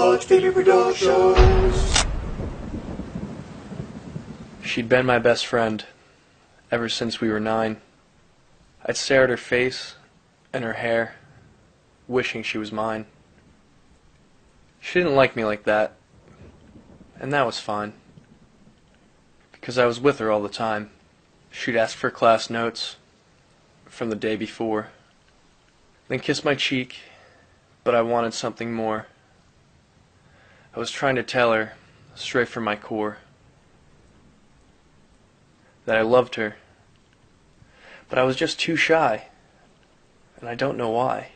Watch Video Productions. She'd been my best friend ever since we were 9. I'd stare at her face and her hair, wishing she was mine. She didn't like me like that, and that was fine, because I was with her all the time. She'd ask for class notes from the day before, then kiss my cheek, but I wanted something more. I was trying to tell her, straight from my core, that I loved her, but I was just too shy, and I don't know why.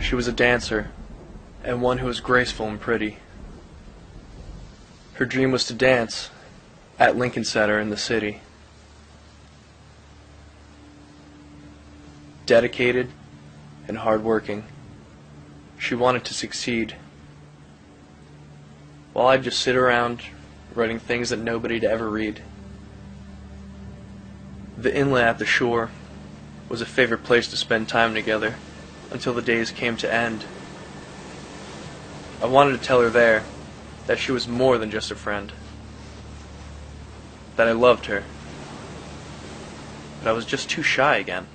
She was a dancer, and one who was graceful and pretty. Her dream was to dance at Lincoln Center in the city. Dedicated and hardworking, she wanted to succeed, while I'd just sit around writing things that nobody'd ever read. The inlet at the shore was a favorite place to spend time together until the days came to end. I wanted to tell her there that she was more than just a friend, that I loved her, but I was just too shy again.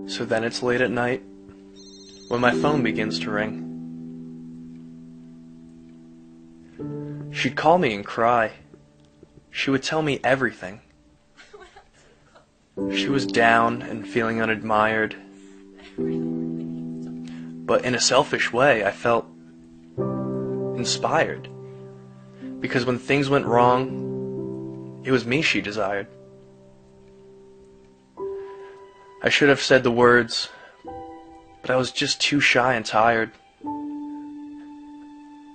So then it's late at night when my phone begins to ring. She'd call me and cry. She would tell me everything. She was down and feeling unadmired, but in a selfish way I felt inspired, because when things went wrong, it was me she desired. I should have said the words, but I was just too shy and tired.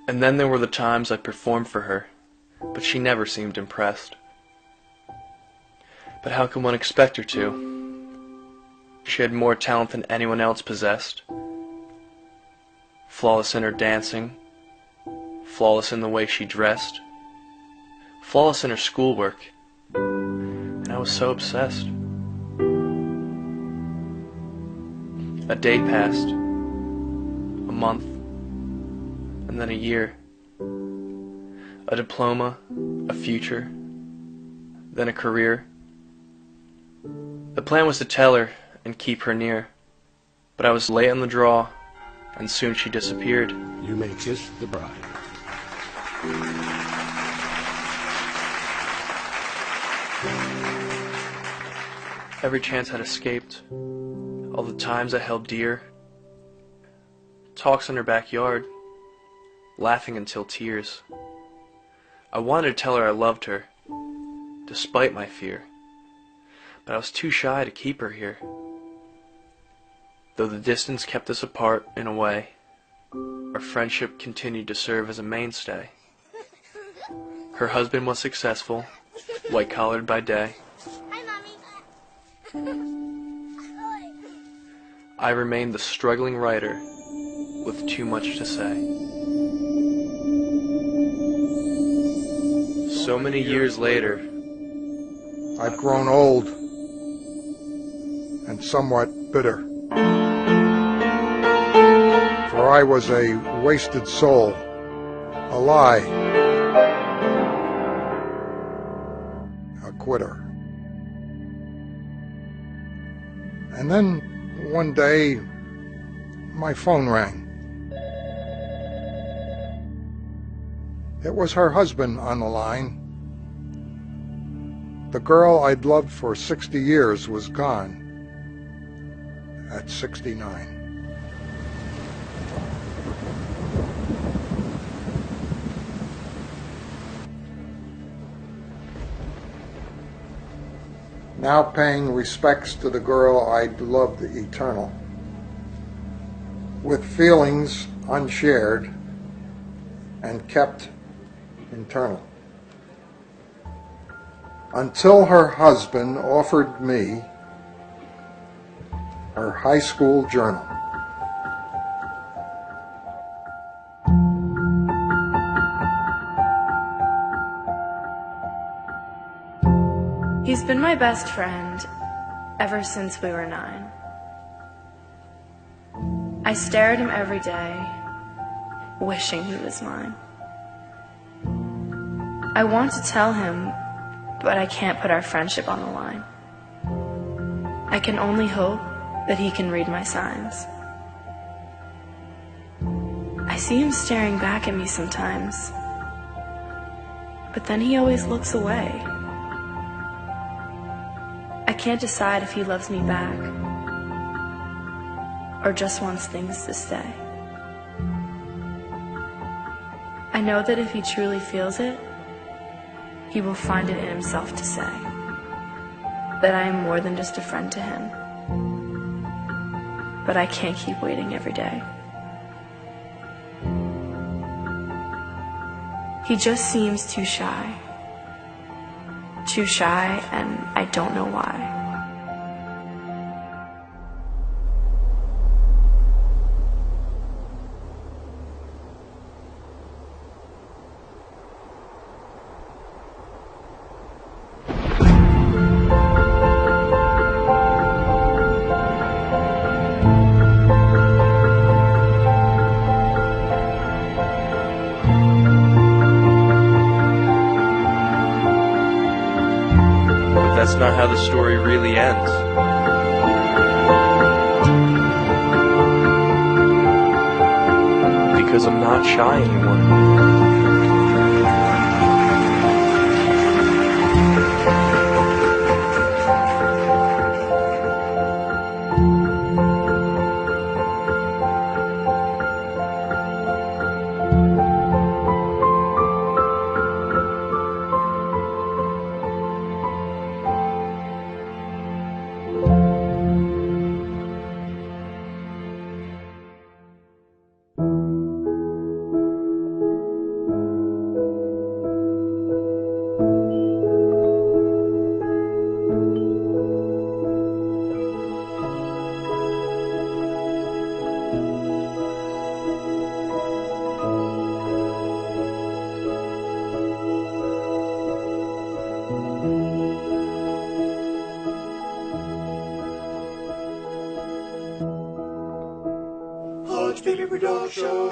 And then there were the times I performed for her, but she never seemed impressed. But how can one expect her to? She had more talent than anyone else possessed. Flawless in her dancing, flawless in the way she dressed, flawless in her schoolwork, and I was so obsessed. A day passed, a month, and then a year. A diploma, a future, then a career. The plan was to tell her and keep her near, but I was late on the draw, and soon she disappeared. You may kiss the bride. Every chance had escaped, all the times I held dear. Talks in her backyard, laughing until tears. I wanted to tell her I loved her, despite my fear, but I was too shy to keep her here. Though the distance kept us apart in a way, our friendship continued to serve as a mainstay. Her husband was successful, white-collared by day. Hi, Mommy. I remained the struggling writer with too much to say. So many years later, I've grown old and somewhat bitter, for I was a wasted soul, a lie, a quitter. And then one day my phone rang. It was her husband on the line. The girl I'd loved for 60 years was gone at 69. now paying respects to the girl I'd loved eternal, with feelings unshared and kept internal. Until her husband offered me her high school journal. He's been my best friend ever since we were 9. I stare at him every day, wishing he was mine. I want to tell him, but I can't put our friendship on the line. I can only hope that he can read my signs. I see him staring back at me sometimes, but then he always looks away. I can't decide if he loves me back or just wants things to stay. I know that if he truly feels it, he will find it in himself to say that I am more than just a friend to him. But I can't keep waiting every day. He just seems too shy. Too shy, and I don't know why. That's not how the story really ends. Because I'm not shy anymore. Hodge Baby Production.